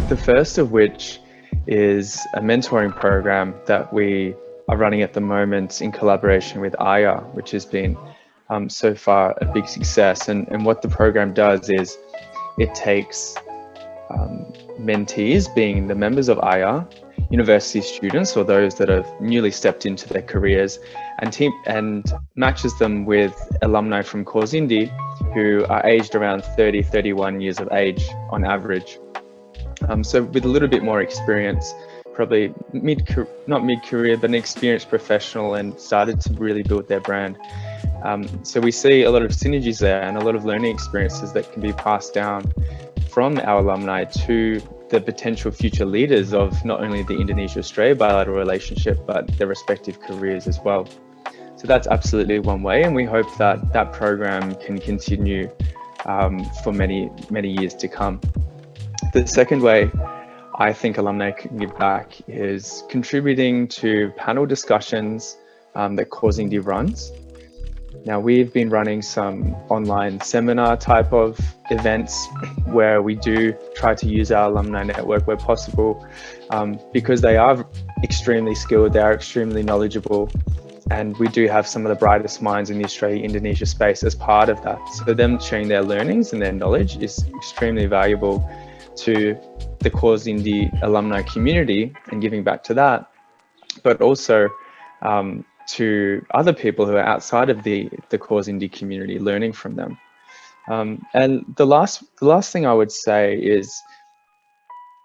The first of which is a mentoring program that we are running at the moment in collaboration with AYA, which has been so far a big success. And what the program does is it takes mentees, being the members of AYA, university students or those that have newly stepped into their careers, and matches them with alumni from Causindy who are aged around 30, 31 years of age on average. So with a little bit more experience, probably not mid-career, but an experienced professional, and started to really build their brand. So we see a lot of synergies there and a lot of learning experiences that can be passed down from our alumni to the potential future leaders of not only the Indonesia-Australia bilateral relationship, but their respective careers as well. So that's absolutely one way, and we hope that that program can continue for many, many years to come. The second way I think alumni can give back is contributing to panel discussions that Causindy runs. Now, we've been running some online seminar type of events where we do try to use our alumni network where possible, because they are extremely skilled, they are extremely knowledgeable, and we do have some of the brightest minds in the Australia-Indonesia space as part of that. So them sharing their learnings and their knowledge is extremely valuable to the Causindy alumni community and giving back to that, but also to other people who are outside of the Causindy community, learning from them. And the last thing I would say is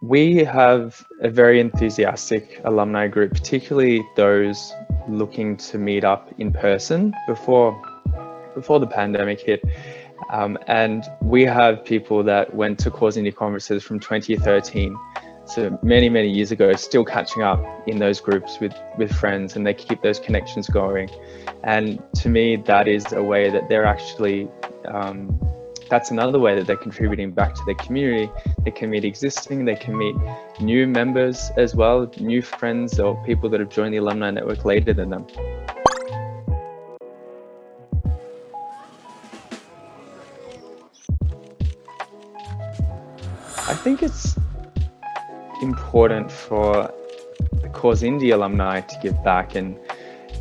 we have a very enthusiastic alumni group, particularly those looking to meet up in person before the pandemic hit. And we have people that went to Causindy conferences from 2013, so many, many years ago, still catching up in those groups with friends, and they keep those connections going. And to me, that is a way that they're actually, that's another way that they're contributing back to their community. They can meet existing, they can meet new members as well, new friends or people that have joined the alumni network later than them. I think it's important for the Causindy alumni to give back, and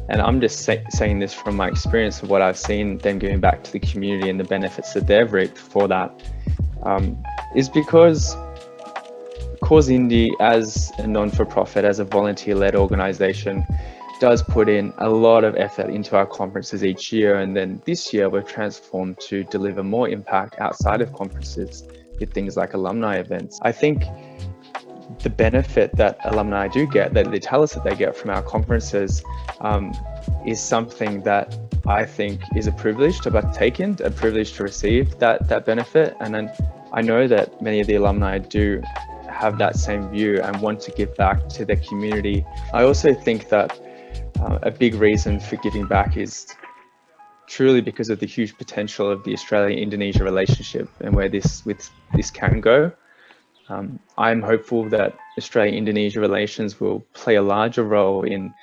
I'm just saying this from my experience of what I've seen them giving back to the community and the benefits that they've reaped for that, is because Causindy, as a non-for-profit, as a volunteer-led organisation, does put in a lot of effort into our conferences each year, and then this year we've transformed to deliver more impact outside of conferences with things like alumni events. I think the benefit that alumni do get, that they tell us that they get from our conferences, is something that I think is a privilege to partake in, a privilege to receive that benefit. And then I know that many of the alumni do have that same view and want to give back to their community. I also think that a big reason for giving back is truly because of the huge potential of the Australia-Indonesia relationship and where this can go. I'm hopeful that Australia-Indonesia relations will play a larger role in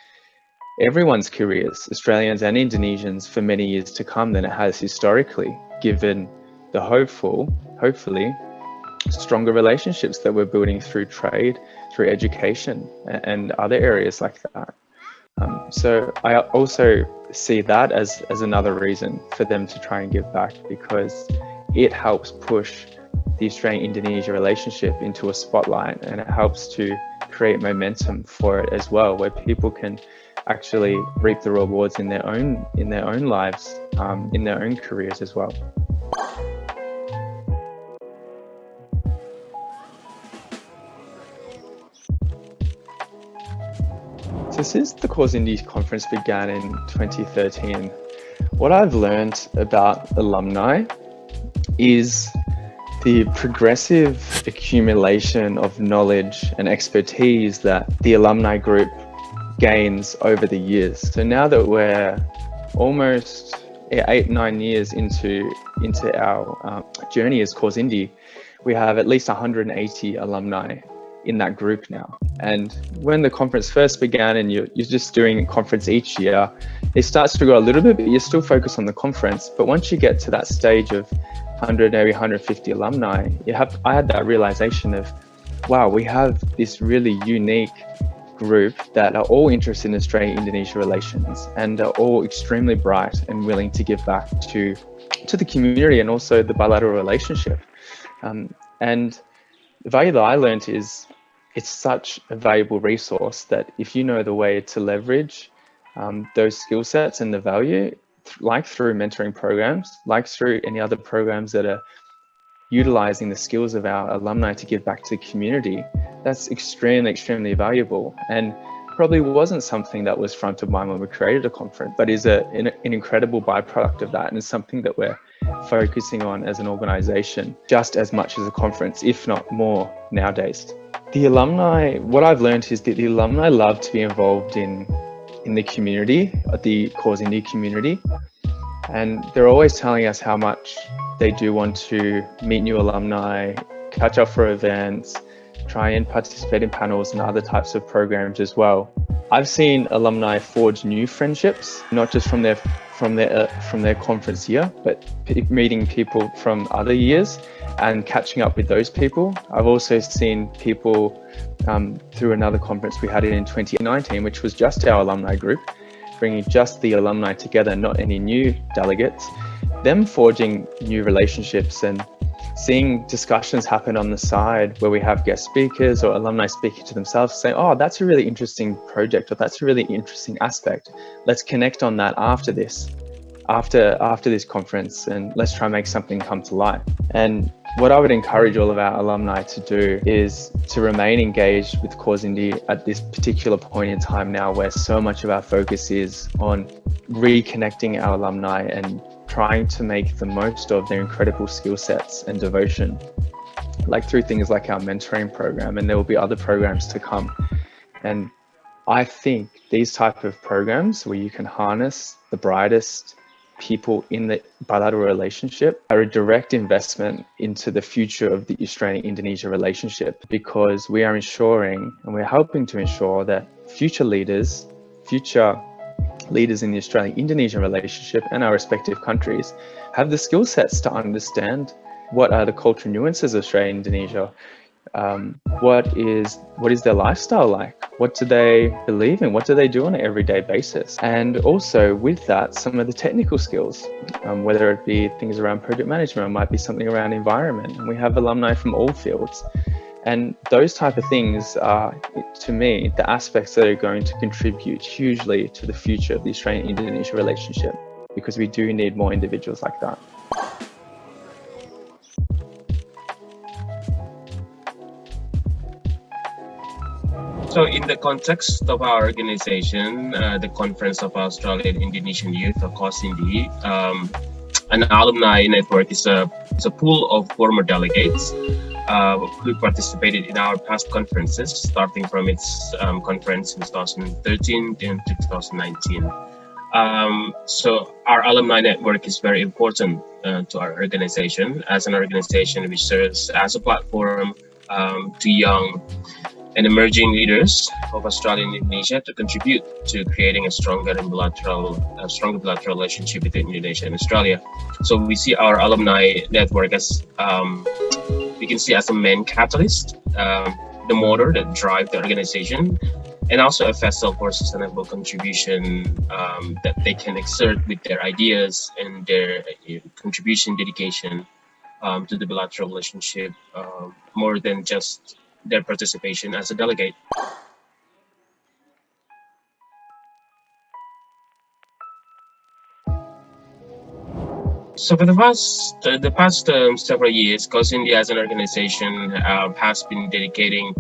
everyone's careers, Australians and Indonesians, for many years to come than it has historically, given the hopefully, stronger relationships that we're building through trade, through education, and other areas like that. So I also see that as another reason for them to try and give back, because it helps push the Australia-Indonesia relationship into a spotlight, and it helps to create momentum for it as well, where people can actually reap the rewards in their own lives, in their own careers as well. So since the Causindy conference began in 2013, what I've learned about alumni is the progressive accumulation of knowledge and expertise that the alumni group gains over the years. So now that we're almost 8-9 years into our journey as Causindy, we have at least 180 alumni in that group now. And when the conference first began and you're just doing a conference each year, it starts to grow a little bit, but you're still focused on the conference. But once you get to that stage of 100, maybe 150 alumni, I had that realization of wow, we have this really unique group that are all interested in Australia-Indonesia relations and are all extremely bright and willing to give back to the community and also the bilateral relationship. And the value that I learned is it's such a valuable resource that if you know the way to leverage those skill sets and the value, like through mentoring programs, like through any other programs that are utilizing the skills of our alumni to give back to the community, that's extremely, extremely valuable. And probably wasn't something that was front of mind when we created a conference, but is an incredible byproduct of that. And it's something that we're focusing on as an organization, just as much as a conference, if not more nowadays. The alumni, what I've learned is that the alumni love to be involved in the community, the Causindy community. And they're always telling us how much they do want to meet new alumni, catch up for events, try and participate in panels and other types of programs as well. I've seen alumni forge new friendships, not just from their conference year, but meeting people from other years and catching up with those people. I've also seen people through another conference we had in 2019, which was just our alumni group, bringing just the alumni together, not any new delegates, them forging new relationships and seeing discussions happen on the side where we have guest speakers or alumni speaking to themselves saying, oh, that's a really interesting project, or that's a really interesting aspect. Let's connect on that after this conference, and let's try and make something come to life. And what I would encourage all of our alumni to do is to remain engaged with Causindy at this particular point in time now, where so much of our focus is on reconnecting our alumni and trying to make the most of their incredible skill sets and devotion, like through things like our mentoring program, and there will be other programs to come. And I think these type of programs where you can harness the brightest people in the bilateral relationship are a direct investment into the future of the Australian-Indonesia relationship, because we are ensuring and we're helping to ensure that future leaders in the Australian-Indonesian relationship and our respective countries have the skill sets to understand what are the cultural nuances of Australia-Indonesia, what is their lifestyle like, what do they believe in, what do they do on an everyday basis, and also with that some of the technical skills, whether it be things around project management, it might be something around environment, and we have alumni from all fields. And those type of things are, to me, the aspects that are going to contribute hugely to the future of the Australian-Indonesia relationship, because we do need more individuals like that. So in the context of our organization, the Conference of Australian Indonesian Youth, or Causindy, an alumni network is a pool of former delegates who participated in our past conferences, starting from its conference in 2013 to 2019. So our alumni network is very important to our organization, as an organization which serves as a platform to young and emerging leaders of Australia and Indonesia to contribute to creating a stronger bilateral relationship between Indonesia and Australia. So we see our alumni network as we can see as a main catalyst, the motor that drives the organization, and also a vessel for sustainable contribution that they can exert with their ideas and their contribution, dedication to the bilateral relationship, more than just their participation as a delegate. So for the past several years, Causindy as an organization has been dedicating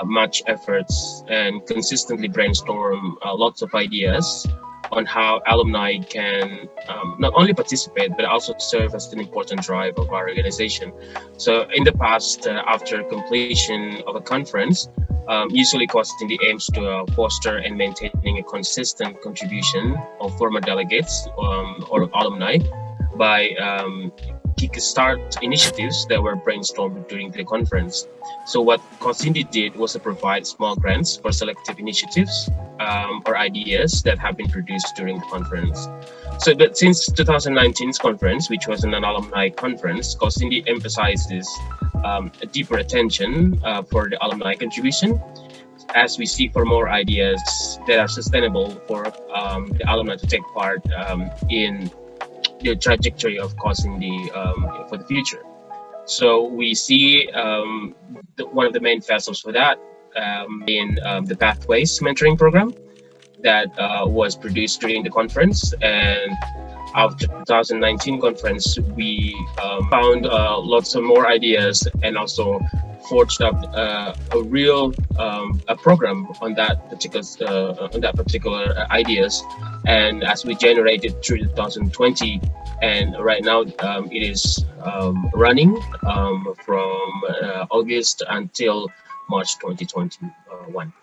much efforts and consistently brainstorm lots of ideas on how alumni can not only participate but also serve as an important drive of our organization. So in the past, after completion of a conference, usually Causindy aims to foster and maintaining a consistent contribution of former delegates or alumni by kickstart initiatives that were brainstormed during the conference. So what Causindy did was to provide small grants for selective initiatives or ideas that have been produced during the conference. So but since 2019's conference, which was an alumni conference, Causindy emphasizes a deeper attention for the alumni contribution, as we seek for more ideas that are sustainable for the alumni to take part in the trajectory of Causindy for the future. So we see one of the main vessels for that in the Pathways mentoring program that was produced during the conference. And after 2019 conference, we found lots of more ideas and also forged up a real a program on that particular ideas. And as we generated through 2020, and right now it is running from August until March 2021.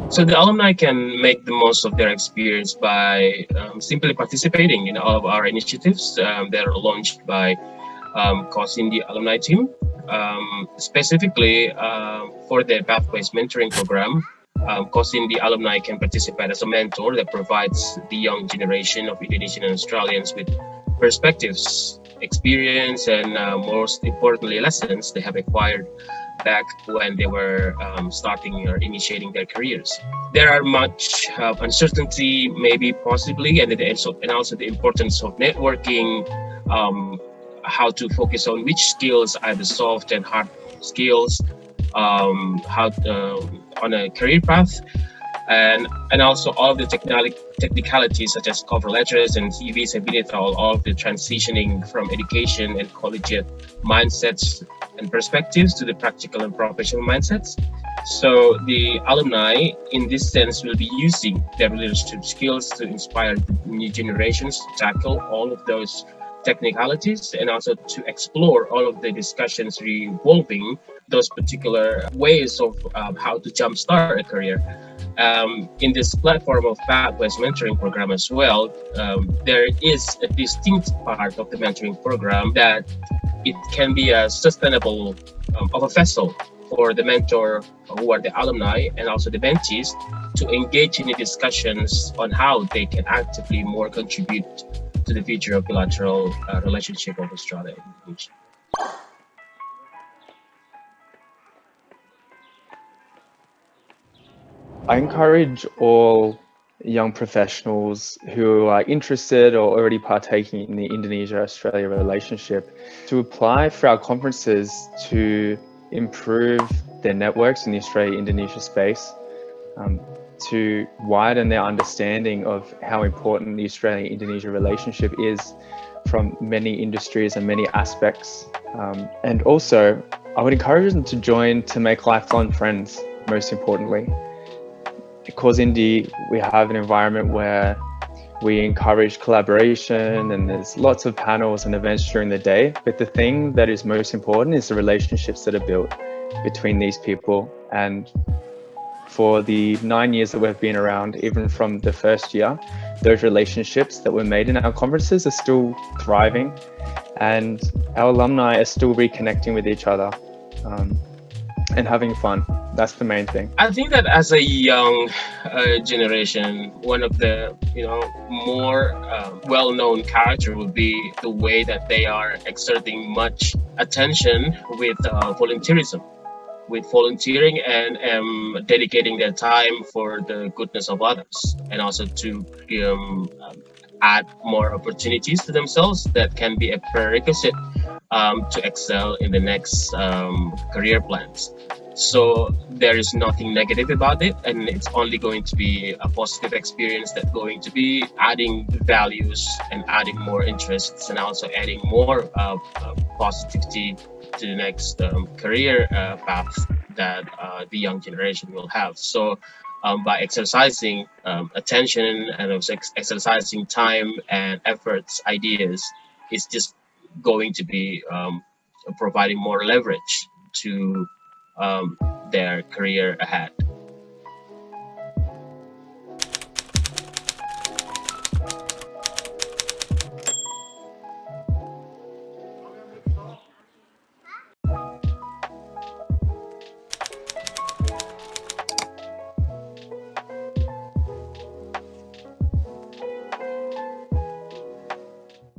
So the alumni can make the most of their experience by simply participating in all of our initiatives that are launched by Causindy Alumni team. Specifically for the Pathways mentoring program, Causindy Alumni can participate as a mentor that provides the young generation of Indonesian and Australians with perspectives, experience, and most importantly, lessons they have acquired back when they were starting or initiating their careers. There are much uncertainty, maybe possibly, and also the importance of networking, how to focus on which skills, either soft and hard skills, how on a career path, and also all the technicalities such as cover letters and CVs have been all of the transitioning from education and collegiate mindsets and perspectives to the practical and professional mindsets. So the alumni, in this sense, will be using their leadership skills to inspire the new generations to tackle all of those technicalities and also to explore all of the discussions revolving those particular ways of how to jumpstart a career. In this platform of Pathways mentoring program as well, there is a distinct part of the mentoring program that it can be a sustainable of a vessel for the mentor who are the alumni and also the mentees to engage in the discussions on how they can actively more contribute to the future of bilateral relationship of Australia and Indonesia. I encourage all young professionals who are interested or already partaking in the Indonesia-Australia relationship to apply for our conferences to improve their networks in the Australia-Indonesia space, to widen their understanding of how important the Australia-Indonesia relationship is from many industries and many aspects. And also, I would encourage them to join to make lifelong friends, most importantly. At Causindy, we have an environment where we encourage collaboration and there's lots of panels and events during the day. But the thing that is most important is the relationships that are built between these people. And for the 9 years that we've been around, even from the first year, those relationships that were made in our conferences are still thriving and our alumni are still reconnecting with each other and having fun. That's the main thing. I think that as a young generation, one of the more well-known character would be the way that they are exerting much attention with volunteerism, with volunteering and dedicating their time for the goodness of others, and also to add more opportunities to themselves that can be a prerequisite to excel in the next career plans. So there is nothing negative about it, and it's only going to be a positive experience that's going to be adding values and adding more interests and also adding more positivity to the next career path that the young generation will have. So by exercising attention and also exercising time and efforts, ideas, it's just going to be providing more leverage to their career ahead.